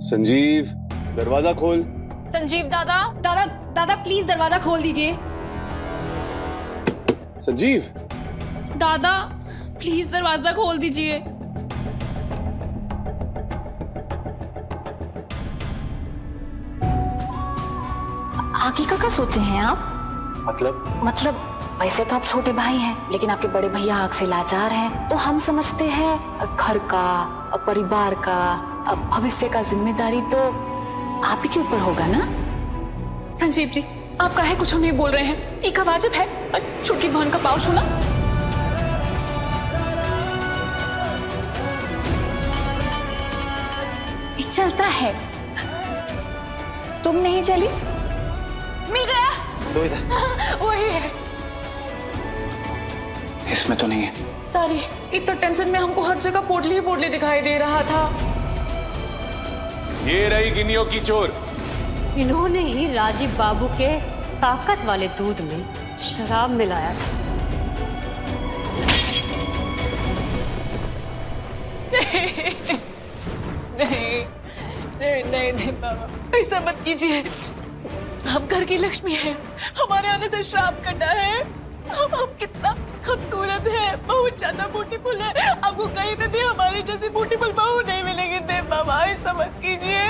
संजीव, दरवाजा खोल। संजीव दादा। दादा दादा प्लीज दरवाजा खोल दीजिए। संजीव। दादा प्लीज दरवाजा खोल दीजिए। आगे का सोचे हैं आप? मतलब वैसे तो आप छोटे भाई हैं, लेकिन आपके बड़े भैया आग से लाचार हैं, तो हम समझते हैं घर का, परिवार का, भविष्य का जिम्मेदारी तो आप ही के ऊपर होगा ना। संजीव जी, आप काहे कुछ नहीं बोल रहे हैं? एक वाजिब है छोटी बहन का पाँव छूना। ये चलता है, तुम नहीं चली? मिल गया तो इधर वही है। इसमें तो नहीं है। सॉरी, इतना टेंशन में हमको हर जगह पोटली ही पोटली दिखाई दे रहा था। ये रही गिनियों की चोर। इन्होंने ही राजीव बाबू के ताकत वाले दूध में शराब मिलाया था। नहीं नहीं नहीं नहीं बाबा, ऐसा मत कीजिए। हम घर की लक्ष्मी हैं, हमारे आने से श्राप कटा है। हम कितना खूबसूरत है, बहुत ज्यादा ब्यूटीफुल है। आपको कहीं पे भी हमारी जैसी ब्यूटीफुल बहू नहीं मिलेगी। दे बाबा, ऐसा मत कीजिए।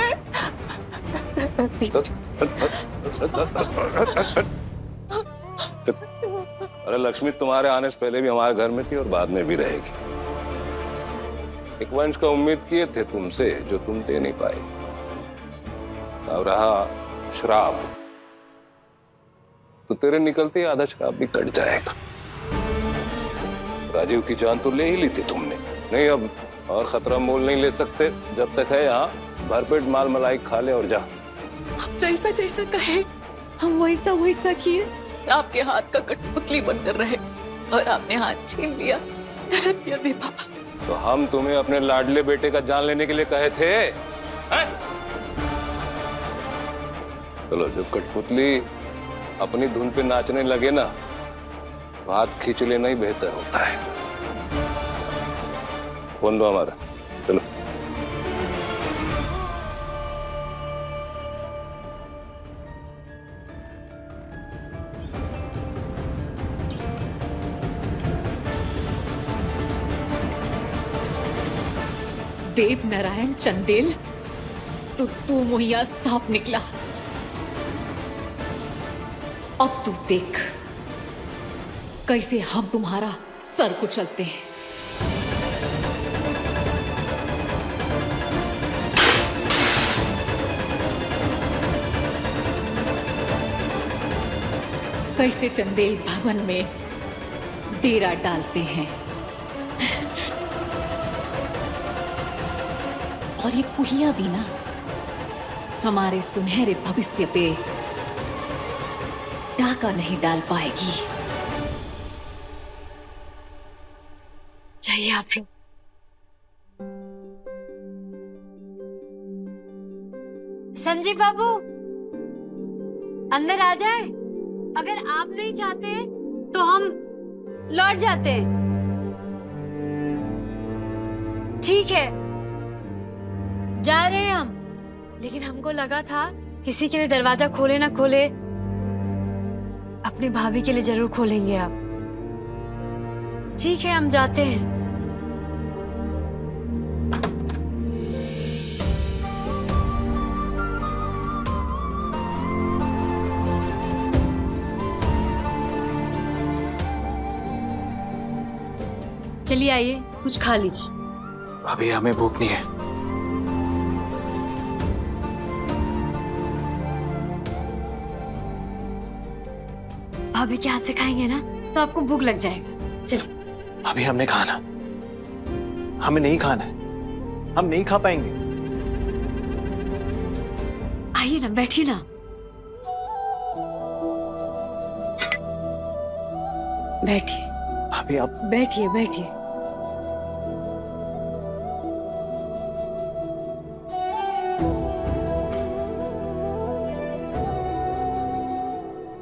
अरे लक्ष्मी तुम्हारे आने से पहले भी हमारे घर में थी और बाद में भी रहेगी। एक वंश का उम्मीद किए थे तुमसे, जो तुम दे नहीं पाए। अब रहा श्राप, तो तेरे निकलते आधा श्राप भी कट जाएगा। राजीव की जान तो ले ही ली थी तुमने, नहीं अब और खतरा मोल नहीं ले सकते। जब तक है यहाँ भरपेट माल मलाई खा ले और जा। जैसा जैसा कहे हम वैसा वैसा किए। आपके हाथ का कठपुतली बनकर रहे और आपने हाथ छीन लिया। गलत किया दे पापा। तो हम तुम्हें अपने लाडले बेटे का जान लेने के लिए कहे थे, हैं? चलो जब कठपुतली अपनी धुन पे नाचने लगे ना, तो हाथ खींच लेना ही बेहतर होता है। फोन दो हमारा, चलो। देव नारायण चंदेल, तो तू मुहैया सांप निकला। अब तू देख कैसे हम तुम्हारा सर कुचलते हैं। कैसे चंदेल भवन में डेरा डालते हैं। और ये कुहिया भी ना हमारे सुनहरे भविष्य पे डाका नहीं डाल पाएगी। चाहिए आप लोग। संजीव बाबू अंदर आ जाए। अगर आप नहीं चाहते तो हम लौट जाते हैं। ठीक है, जा रहे हैं हम। लेकिन हमको लगा था किसी के लिए दरवाजा खोले ना खोले, अपनी भाभी के लिए जरूर खोलेंगे आप। ठीक है, हम जाते हैं। चलिए आइए, कुछ खा लीजिए। अभी हमें भूख नहीं है। भाभी के हाथ से खाएंगे ना तो आपको भूख लग जाएगा। चलिए। अभी हमने खाना, हमें नहीं खाना है, हम नहीं खा पाएंगे। आइए ना, बैठिए ना। बैठिए। अभी आप बैठिए बैठिए।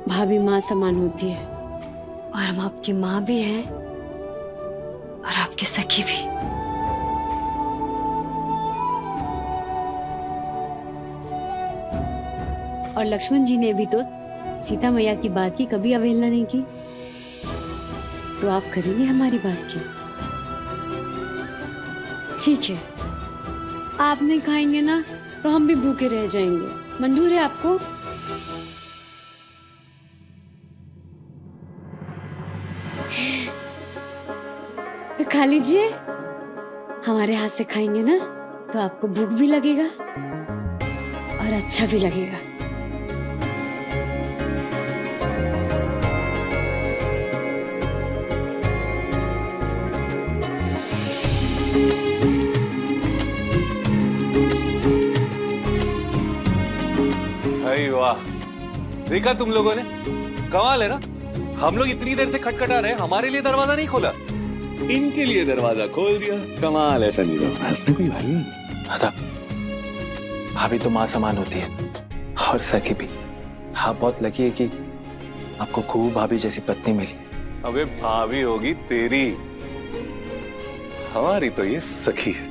भाभी माँ समान होती है, और हम आपकी माँ भी हैं और आपकी सखी भी। और लक्ष्मण जी ने भी तो सीता मैया की बात की कभी अवहेलना नहीं की, तो आप करेंगे हमारी बात की? ठीक है, आप नहीं खाएंगे ना तो हम भी भूखे रह जाएंगे। मंजूर है आपको? तो खा लीजिए, हमारे हाथ से खाएंगे ना तो आपको भूख भी लगेगा और अच्छा भी लगेगा। अरे वाह, देखा तुम लोगों ने, कमाल है ना। हम लोग इतनी देर से खटखटा रहे, हमारे लिए दरवाजा नहीं खोला, इनके लिए दरवाजा खोल दिया। कमाल है संजीव, आपने कोई भाई नहीं। दादा, भाभी तो माँ समान होती है और सखी भी। आप बहुत लकी है कि आपको खूब भाभी जैसी पत्नी मिली। अबे भाभी होगी तेरी, हमारी तो ये सखी है।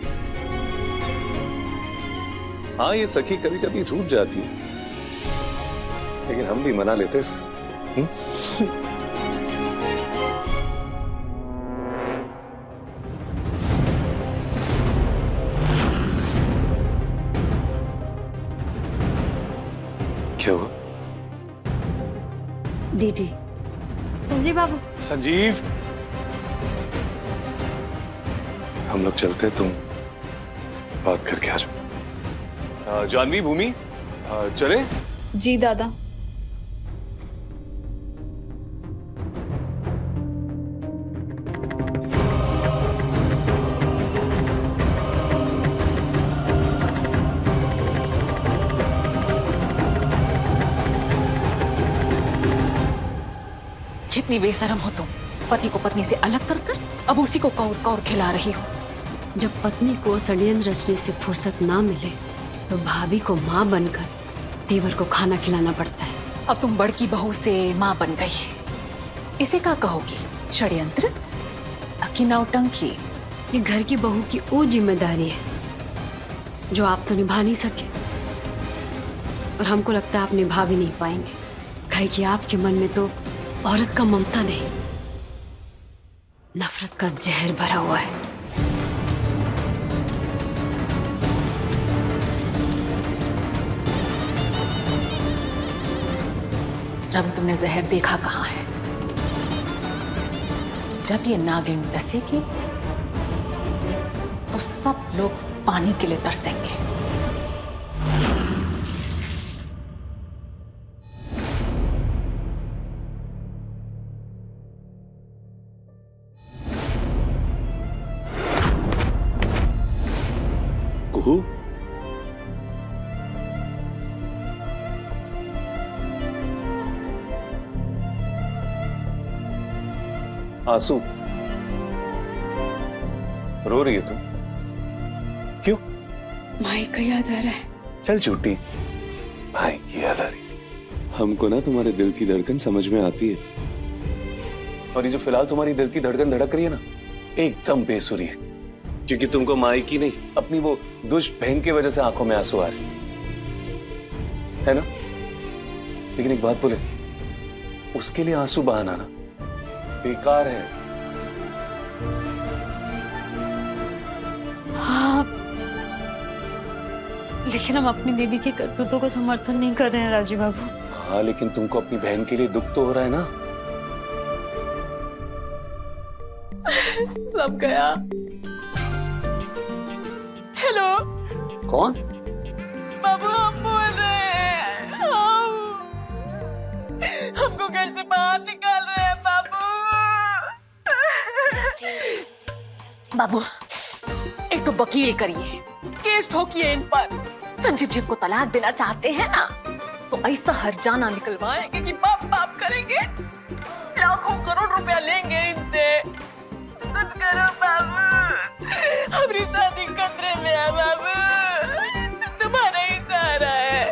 हाँ, ये सखी कभी कभी रूठ जाती है, लेकिन हम भी मना लेते हैं। क्या हुआ? दीदी। संजीव बाबू। संजीव, हम लोग चलते, तुम बात करके आ जाओ। जानवी, भूमि, चले? जी दादा। कितनी बेशरम हो तुम, पति को पत्नी से अलग कर कर अब उसी को कौर कौर खिला रही हो। जब पत्नी को षड्यंत्र रचने से फुर्सत ना मिले तो भाभी को माँ बनकर देवर को खाना खिलाना पड़ता है। अब तुम बड़की बहू से माँ बन गई, इसे क्या कहोगी? षड्यंत्र कि नौटंकी? ये घर की बहू की वो जिम्मेदारी है जो आप तो निभा नहीं सके, और हमको लगता है आप निभा भी नहीं पाएंगे, कहे कि आपके मन में तो औरत का ममता नहीं, नफरत का जहर भरा हुआ है। अभी तुमने जहर देखा कहाँ है? जब ये नागिन डसेगी तो सब लोग पानी के लिए तरसेंगे। कुहू, आंसू, रो रही है तुम? क्यों? माई का याद आ रहा है। चल झूठी, भाई की याद आ रही। हमको ना तुम्हारे दिल की धड़कन समझ में आती है, और ये जो फिलहाल तुम्हारी दिल की धड़कन धड़क रही है ना, एकदम बेसुरी है, क्योंकि तुमको माई की नहीं, अपनी वो दुष्ट बहन की वजह से आंखों में आंसू आ रहे है ना। लेकिन एक बात बोले, उसके लिए आंसू बहाना ना बेकार है। हाँ, लेकिन हम अपनी दीदी के करतूतों को समर्थन नहीं कर रहे हैं राजीव बाबू। हाँ, लेकिन तुमको अपनी बहन के लिए दुख तो हो रहा है ना। सब गया। हेलो, कौन? बाबू, हम बोल रहे हैं। हमको घर से बाहर निकाल रहे हैं बाबू। बाबू, एक तो वकील करिए, केस ठोकिए इन पर। संजीव जी को तलाक देना चाहते हैं ना, तो ऐसा हरजाना निकलवाएंगे कि बाप बाप करेंगे, लाखों करोड़ रुपया लेंगे इनसे। कुछ करो बाबू, हमारी शादी खतरे में है बाबू, तुम्हारा ही सहारा है।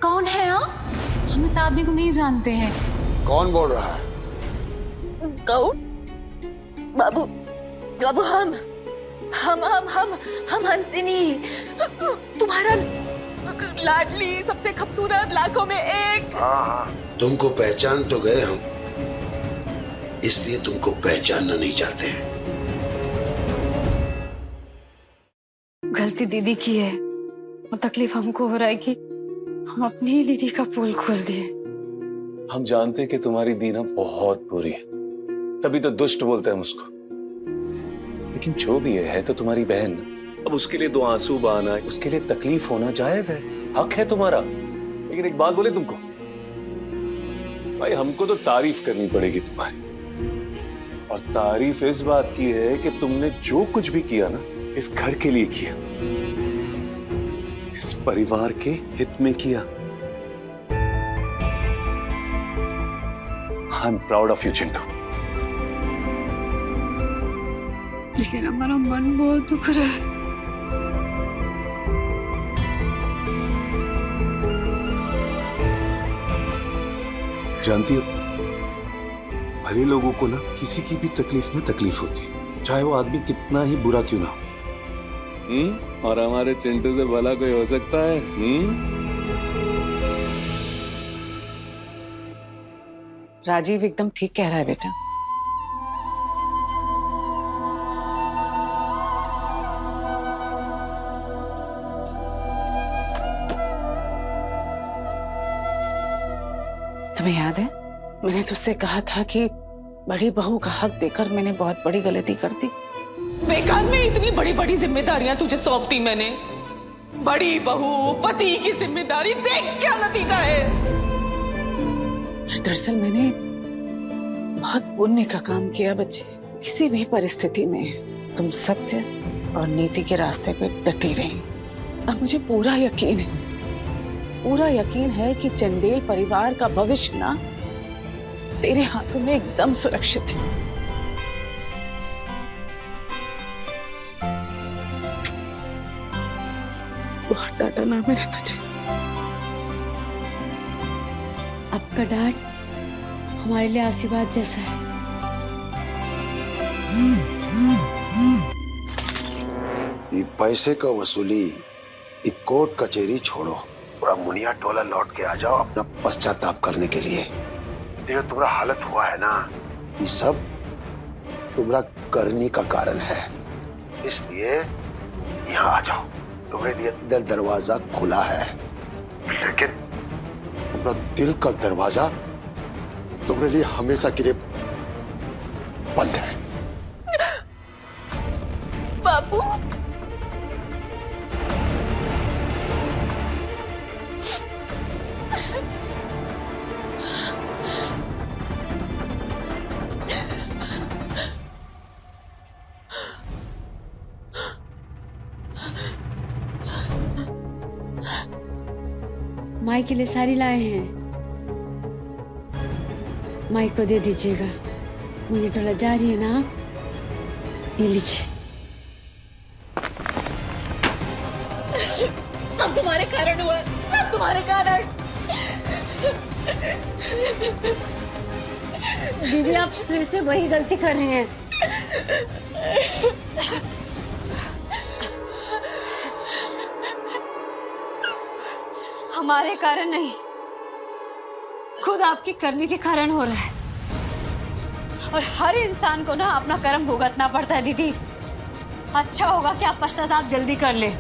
कौन है आप? हम इस आदमी को नहीं जानते हैं। कौन बोल रहा है? कौन? बाबू, बाबू, हम हंसिनी, लाडली, सबसे खूबसूरत, लाखों में एक। तुमको पहचान तो गए हम, इसलिए तुमको पहचानना नहीं चाहते हैं। गलती दीदी की है और तकलीफ हमको हो रहा है कि हम अपनी ही दीदी का पोल खोल दिए। हम जानते कि तुम्हारी दीना बहुत बुरी है, तभी तो दुष्ट बोलते हैं हम उसको। लेकिन जो भी है तो तुम्हारी बहन। अब उसके लिए 2 आंसू बहाना, उसके लिए तकलीफ होना जायज है, हक है तुम्हारा। लेकिन एक बात बोले तुमको, भाई हमको तो तारीफ करनी पड़ेगी तुम्हारी। और तारीफ इस बात की है कि तुमने जो कुछ भी किया ना, इस घर के लिए किया, इस परिवार के हित में किया। I am proud of you Chintu. लेकिन हमारा मन बहुत दुख रहा है। जानती हो, भले लोगों को ना किसी की भी तकलीफ में तकलीफ होती है, चाहे वो आदमी कितना ही बुरा क्यों ना हो। और हमारे चिंटू से भला कोई हो सकता है? राजीव एकदम ठीक कह रहा है बेटा। तुम्हें याद है, मैंने तुझसे कहा था कि बड़ी बहू का हक देकर मैंने बहुत बड़ी गलती कर दी। बेकार में इतनी बड़ी बड़ी जिम्मेदारियां तुझे सौंप दी मैंने। बड़ी बहू, पति की जिम्मेदारी, देख क्या नतीजा है। दरअसल मैंने बहुत पुण्य का काम किया बच्चे। किसी भी परिस्थिति में तुम सत्य और नीति के रास्ते पे डटी रही। अब मुझे पूरा यकीन है कि चंडेल परिवार का भविष्य ना तेरे हाथों में एकदम सुरक्षित है। बहुत डांटा ना मैंने तुझे। आपका डांट हमारे लिए आशीर्वाद जैसा है। ये पैसे का वसूली, ये कोर्ट कचहरी छोड़ो, थोड़ा मुनिया टोला लौट के आ जाओ अपना पश्चाताप करने के लिए। ये जो तुम्हारा हालत हुआ है ना, ये सब तुम्हारा करनी का कारण है, इसलिए यहाँ आ जाओ। तुम्हारे लिए इधर दरवाजा खुला है, लेकिन तुम्हारा दिल का दरवाजा तुम्हारे लिए हमेशा के लिए बंद है। बापू, माई के लिए साड़ी लाए हैं, माई को दे दीजिएगा। मुझे टोला जा रही है ना, ये लीजिए। सब तुम्हारे कारण हुआ, सब तुम्हारे कारण। दीदी आप फिर से वही गलती कर रहे हैं। हमारे कारण नहीं, खुद आपकी करने के कारण हो रहा है। और हर इंसान को ना अपना कर्म भुगतना पड़ता है दीदी। अच्छा होगा कि आप पश्चाताप जल्दी कर ले।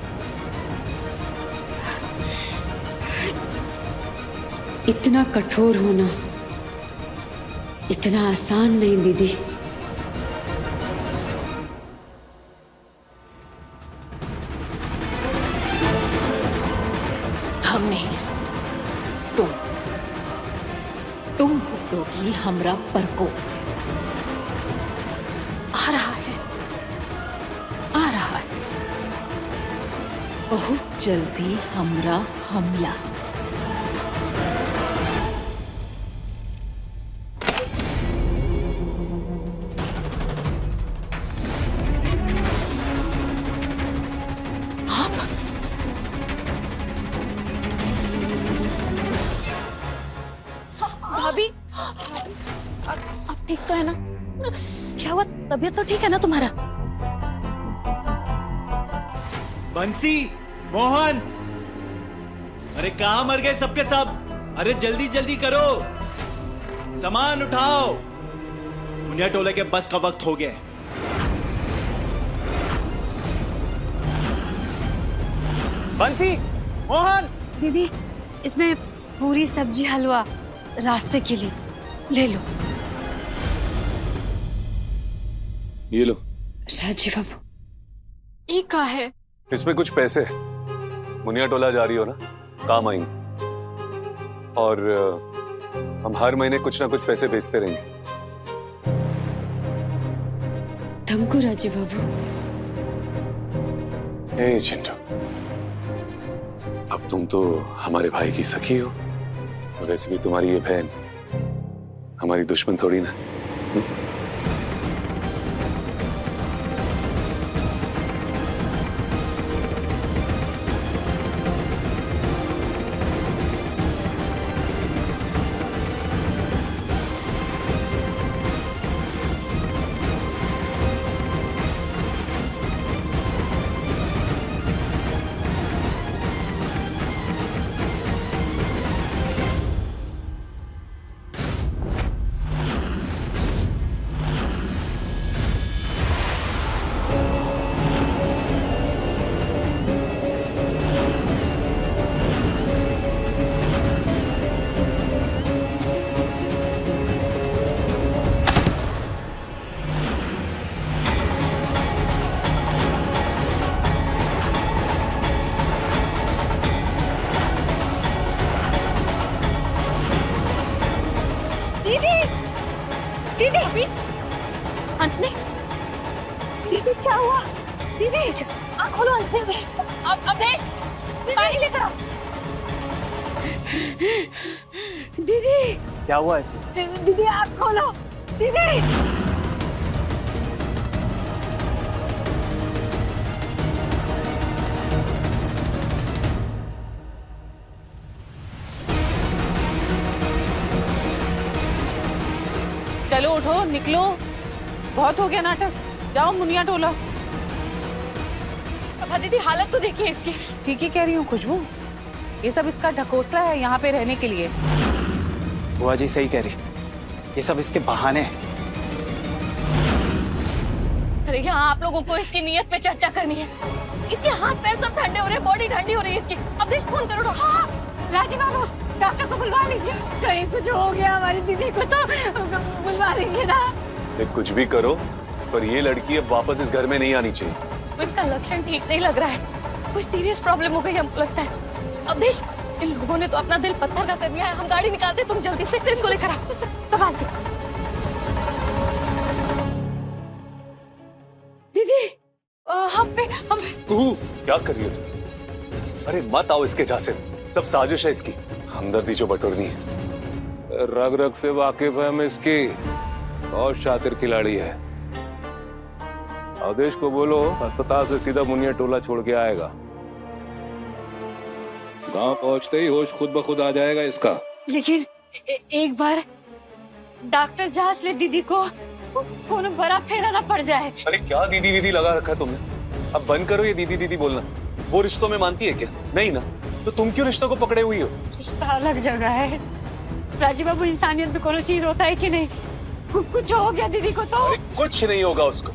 इतना कठोर होना इतना आसान नहीं दीदी। हम नहीं, तुम भुगतोगी हमरा परको। आ रहा है बहुत जल्दी हमरा हमला। भाभी, आप ठीक तो है ना? क्या हुआ? तबीयत तो ठीक है ना तुम्हारा? बंसी, मोहन, अरे कहां मर गए सबके सब? अरे जल्दी जल्दी करो, सामान उठाओ, मुनिया टोले के बस का वक्त हो गया। बंसी, मोहन, दीदी इसमें पूरी सब्जी हलवा रास्ते के लिए ले लो। ये लो। राजीव बाबू, ये का है? इसमें कुछ पैसे मुनिया टोला जा रही हो ना, काम आएंगे। और हम हर महीने कुछ ना कुछ पैसे भेजते रहेंगे। तुमको राजीव बाबू। ए चिंटू, अब तुम तो हमारे भाई की सखी हो, और वैसे भी तुम्हारी ये बहन हमारी दुश्मन थोड़ी ना। दीदी अभी हंसने। दीदी क्या हुआ? दीदी आँख खोलो, हंसने। अब देख, पानी लेकर आओ। दीदी क्या हुआ ऐसे? दीदी आँख खोलो। दीदी चलो उठो, निकलो, बहुत हो गया नाटक। जाओ मुनिया टोला। अब दीदी हालत तो देखिए इसकी। ठीक ही कह रही हूँ खुशबू, ये सब इसका ढकोसला है यहाँ पे रहने के लिए। बुआ जी सही कह रही, ये सब इसके बहाने हैं। अरे यहाँ आप लोगों को इसकी नीयत पे चर्चा करनी है। इसके हाथ पैर सब ठंडे हो रहे हैं, बॉडी ठंडी हो रही है इसकी। अब देश फोन करो। हाँ राजीव बाबू, डॉक्टर को बुलवा लीजिए। कहीं कुछ हो गया हमारी दीदी को तो बुलवा लीजिए ना। कुछ भी करो, पर ये लड़की अब वापस इस घर में नहीं आनी चाहिए। तो इसका लक्षण ठीक नहीं लग रहा है, कोई सीरियस प्रॉब्लम हो गई हमको लगता है। अब देश, इन लोगों ने तो अपना दिल पत्थर का कर दिया है। हम गाड़ी निकालते, तुम जल्दी से इसको लेकर आओ। संभाल के। दीदी हम क्या कर रही हो तुम? अरे मत आओ इसके जहाँ से, सब साजिश है इसकी, हमदर्दी जो बटोरनी है। रग रग से वाकिफ है हम इसकी, बहुत शातिर खिलाड़ी है। अवधेश को बोलो अस्पताल से सीधा मुनिया टोला छोड़ के आएगा। गांव पहुंचते ही होश खुद ब खुद आ जाएगा इसका। लेकिन एक बार डॉक्टर जांच ले दीदी को, कोनो बड़ा फेरा ना पड़ जाए। अरे क्या दीदी दीदी लगा रखा है तुमने? अब बंद करो ये दीदी दीदी बोलना। वो रिश्तों में मानती है क्या? नहीं ना, तो तुम क्यों रिश्तों को पकड़े हुई हो? रिश्ता अलग जगह है राजीव बाबू, इंसानियत में कोनो चीज होता है कि नहीं? कुछ हो गया दीदी को तो? अरे कुछ नहीं होगा उसको,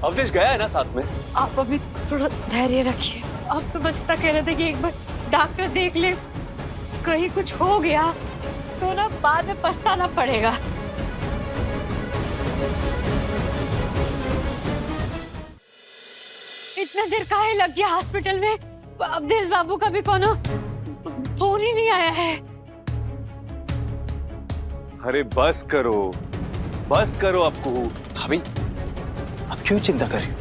अवधेश गया है ना साथ में। आप अभी थोड़ा धैर्य रखिए। आप तो बस इतना कह रहे थे कि एक बार डॉक्टर देख ले, कहीं कुछ हो गया तो ना बाद में पछताना पड़ेगा। इतना देर काहे लग गया हॉस्पिटल में? अवधेश बाबू का भी कोनो फोन ही नहीं आया है। अरे बस करो आपको। भाभी अब क्यों चिंता कर रही हो?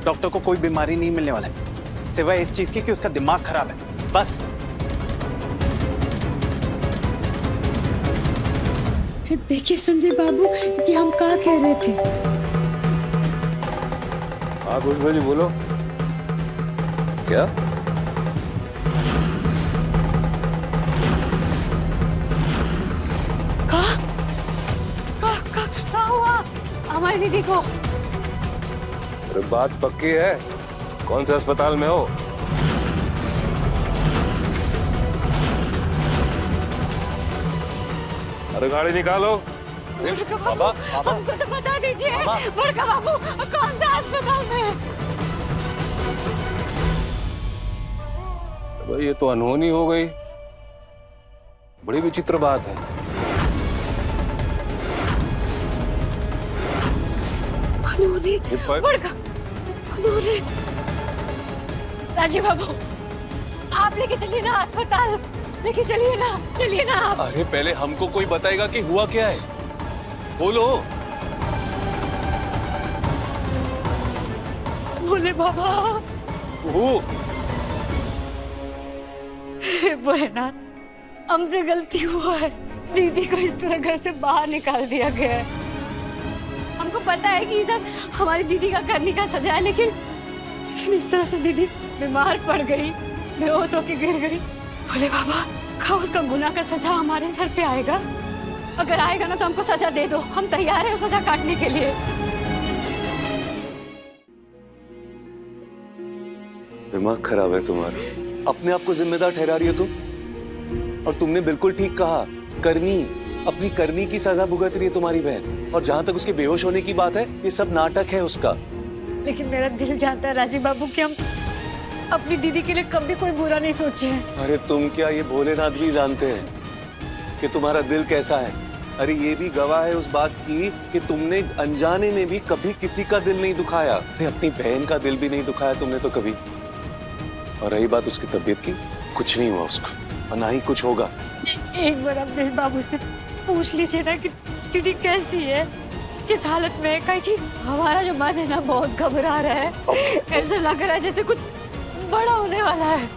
डॉक्टर को कोई बीमारी नहीं मिलने वाला है, सिवाय इस चीज की कि उसका दिमाग खराब है, बस। देखिए संजय बाबू कि हम क्या कह रहे थे। हाँ खुशबू जी बोलो। क्या? क्या हुआ हमारी दीदी को? अरे बात पक्की है, कौन से अस्पताल में हो? अरे गाड़ी निकालो। बाबा हमको तो बता दीजिए बड़का बाबू कौन सा अस्पताल में है? भाई ये तो अनहोनी हो गई, बड़ी विचित्र बात है। बड़का राजीव बाबू आप लेके चलिए ना अस्पताल, लेके चलिए ना आप। अरे पहले हमको कोई बताएगा कि हुआ क्या है, बोलो। बोले बाबा। भोलेनाथ हमसे गलती हुआ है, दीदी को इस तरह घर से बाहर निकाल दिया गया है। हमको पता है कि ये सब हमारी दीदी का करने का सजा है, लेकिन इस तरह से दीदी बीमार पड़ गई, बेहोश होके गिर गई। बोले बाबा का उसका गुनाह का सजा हमारे सर पे आएगा? अगर आएगा ना तो हमको सजा दे दो, हम तैयार हैं सजा काटने के लिए। दिमाग खराब है तुम्हारा, अपने आप को जिम्मेदार ठहरा रही हो तुम। और तुमने बिल्कुल ठीक कहा, अपनी करनी की सजा भुगत रही है तुम्हारी बहन। और जहां तक उसके बेहोश होने की बात है, ये सब नाटक है उसका। लेकिन मेरा दिल जानता है राजीव बाबू कि हम अपनी दीदी के लिए कभी कोई बुरा नहीं सोचे हैं। अरे तुम क्या, ये भोलेनाथ भी जानते हैं कि तुम्हारा दिल कैसा है। अरे ये भी गवाह है उस बात की कि तुमने अनजाने में भी कभी किसी का दिल नहीं दुखाया। अरे अपनी बहन का दिल भी नहीं दुखाया तुमने तो कभी। और रही बात उसकी तबीयत की, कुछ नहीं हुआ उसको और ना ही कुछ होगा। एक बार आप दिल बाबू से पूछ लीजिए ना कि दीदी कैसी है, किस हालत में है। कहीं कि हमारा जो मन है ना बहुत घबरा रहा है, ऐसा लग रहा है जैसे कुछ बड़ा होने वाला है।